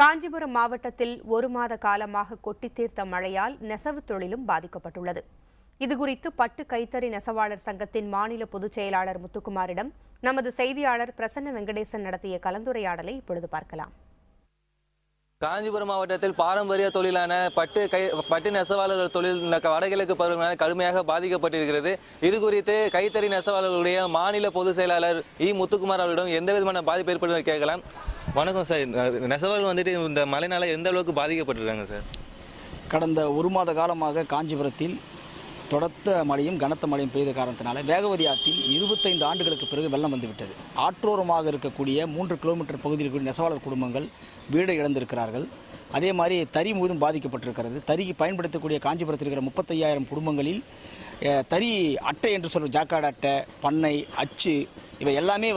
காஞ்சிபுரம் மாவட்டத்தில் ஒரு மாத காலமாக கொட்டித் தீர்த்த மழையால் நெசவு தொழிலும் பாதிக்கப்பட்டுள்ளது. இதுகுறித்து பட்டு கைத்தறி நெசவாளர் சங்கத்தின் மாநில பொதுச் செயலாளர் முத்துக்குமாரிடம் நமது செய்தியாளர் பிரசன்ன வெங்கடேசன் நடத்திய கலந்துரையாடலை இப்பொழுது பார்க்கலாம். காஞ்சிபுரம் மாவட்டத்தில் பாரம்பரிய தொழிலான பட்டு நெசவாளர்கள் தொழில் இந்த வடகிழக்கு பருவமழை கடுமையாக பாதிக்கப்பட்டிருக்கிறது. இது குறித்து கைத்தறி நெசவாளர்களுடைய மாநில பொதுச் செயலாளர் முத்துக்குமார் அவர்களிடம் எந்த விதமான பாதிப்பு ஏற்படுவதை கேட்கலாம். வணக்கம் சார். நெசவாளர்கள் வந்துட்டு இந்த மழைனால எந்த அளவுக்கு பாதிக்கப்பட்டிருக்காங்க சார்? கடந்த ஒரு மாத காலமாக காஞ்சிபுரத்தில் தொடர்த்த மழையும் கனத்த மழையும் பெய்த காரணத்தினால வேகவதி ஆற்றில் 25 ஆண்டுகளுக்கு பிறகு வெள்ளம் வந்துவிட்டது. ஆற்றோரமாக இருக்கக்கூடிய 3 கிலோமீட்டர் பகுதியில் இருக்கக்கூடிய நெசவாளர் குடும்பங்கள் வீடை இழந்திருக்கிறார்கள். அதே மாதிரி தறி முழுவதும் பாதிக்கப்பட்டிருக்கிறது. தறிக்கு பயன்படுத்தக்கூடிய காஞ்சிபுரத்தில் இருக்கிற 35,000 குடும்பங்களில் தறி அட்டை என்று சொல்லும் ஜாக்காடு அட்டை, பண்ணை, அச்சு இவை எல்லாமே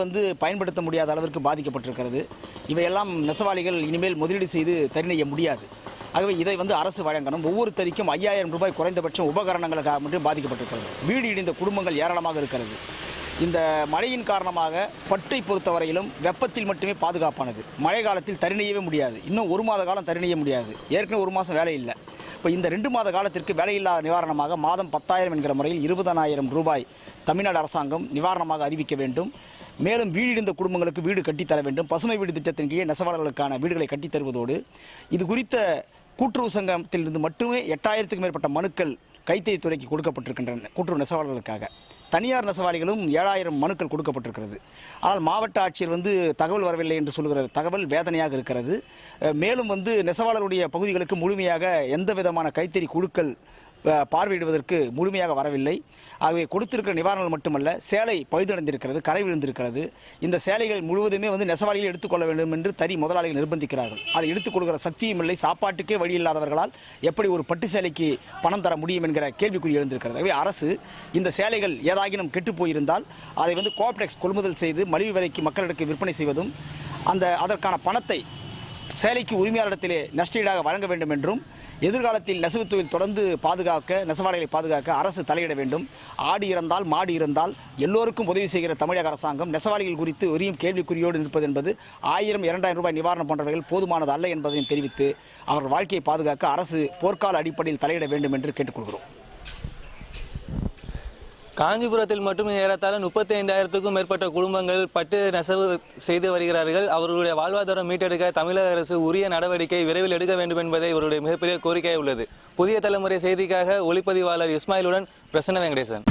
பயன்படுத்த முடியாத அளவிற்கு பாதிக்கப்பட்டிருக்கிறது. இவையெல்லாம் நெசவாளிகள் இனிமேல் முதலீடு செய்து தறி நெய்ய முடியாது. ஆகவே இதை அரசு வழங்கணும். ஒவ்வொரு தறிக்கும் 5,000 ரூபாய் குறைந்தபட்சம் உபகரணங்களுக்காக மட்டும் பாதிக்கப்பட்டிருக்கிறது. வீடு இடிந்த குடும்பங்கள் ஏராளமாக இருக்கிறது. இந்த மழையின் காரணமாக பட்டை பொறுத்தவரையிலும் வெப்பத்தில் மட்டுமே பாதுகாப்பானது. மழை காலத்தில் தறி நெய்யவே முடியாது. இன்னும் ஒரு மாத காலம் தறி நெய்ய முடியாது. ஏற்கனவே ஒரு மாதம் வேலை இல்லை. இப்போ இந்த 2 மாத காலத்திற்கு வேலையில்லா நிவாரணமாக மாதம் 10,000 என்கிற முறையில் 20,000 ரூபாய் தமிழ்நாடு அரசாங்கம் நிவாரணமாக அறிவிக்க வேண்டும். மேலும் வீடு இடிந்த குடும்பங்களுக்கு வீடு கட்டித்தர வேண்டும். பசுமை வீடு திட்டத்தின் கீழே நெசவாளர்களுக்கான வீடுகளை கட்டித் தருவதோடு இது குறித்த கூட்டுறவு சங்கத்திலிருந்து மட்டுமே 8,000க்கும் மேற்பட்ட மனுக்கள் கைத்தறித்துறைக்கு கொடுக்கப்பட்டிருக்கின்றன. கூட்டுறவு நெசவாளர்களுக்காக தனியார் நெசவாளிகளும் 7,000 மனுக்கள் கொடுக்கப்பட்டிருக்கிறது. ஆனால் மாவட்ட ஆட்சியர் தகவல் வரவில்லை என்று சொல்கிற தகவல் வேதனையாக இருக்கிறது. மேலும் நெசவாளருடைய பகுதிகளுக்கு முழுமையாக எந்த விதமான கைத்தறி குழுக்கள் பார்வையிடுவதற்கு முழுமையாக வரவில்லை. ஆகவே கொடுத்திருக்கிற நிவாரணங்கள் மட்டுமல்ல, சேலை பழுதடைந்திருக்கிறது, கரை விழுந்திருக்கிறது. இந்த சேலைகள் முழுவதுமே நெசவாளிகள் எடுத்துக்கொள்ள வேண்டும் என்று தறி முதலாளிகள் நிர்பந்திக்கிறார்கள். அதை எடுத்துக் கொடுக்கிற சக்தியும் இல்லை. சாப்பாட்டுக்கே வழி இல்லாதவர்களால் எப்படி ஒரு பட்டு சேலைக்கு பணம் தர முடியும் என்கிற கேள்விக்குறி எழுந்திருக்கிறது. ஆகவே அரசு இந்த சேலைகள் ஏதாகினும் கெட்டு போயிருந்தால் அதை கோஆப்டெக்ஸ் கொள்முதல் செய்து மலிவு விலைக்கு மக்களிடையே விற்பனை செய்வதும் அதற்கான பணத்தை சேலைக்கு உரிமையாளரிடத்திலே நஷ்டஈடாக வழங்க வேண்டும் என்றும், எதிர்காலத்தில் நெசவு தொழில் தொடர்ந்து நெசவாளிகளை பாதுகாக்க அரசு தலையிட வேண்டும். ஆடு இறந்தால் மாடு இறந்தால் எல்லோருக்கும் உதவி செய்கிற தமிழக அரசாங்கம் நெசவாளிகள் குறித்து ஒரே கேள்விக்குறியோடு இருப்பது என்பது 1,000-2,000 ரூபாய் நிவாரணம் போன்றவைகள் போதுமானது அல்ல என்பதையும் தெரிவித்து அவர்கள் வாழ்க்கையை பாதுகாக்க அரசு போர்க்கால அடிப்படையில் தலையிட வேண்டும் என்று கேட்டுக்கொள்கிறோம். காஞ்சிபுரத்தில் மட்டும் ஏறத்தாழ 35,000க்கும் மேற்பட்ட குடும்பங்கள் பட்டு நெசவு செய்து வருகிறார்கள். அவர்களுடைய வாழ்வாதாரம் மீட்டெடுக்க தமிழக அரசு உரிய நடவடிக்கை விரைவில் எடுக்க வேண்டும் என்பதை இவருடைய மிகப்பெரிய கோரிக்கையாக உள்ளது. புதிய தலைமுறை செய்திக்காக ஒளிப்பதிவாளர் இஸ்மாயிலுடன் பிரசன்ன வெங்கடேசன்.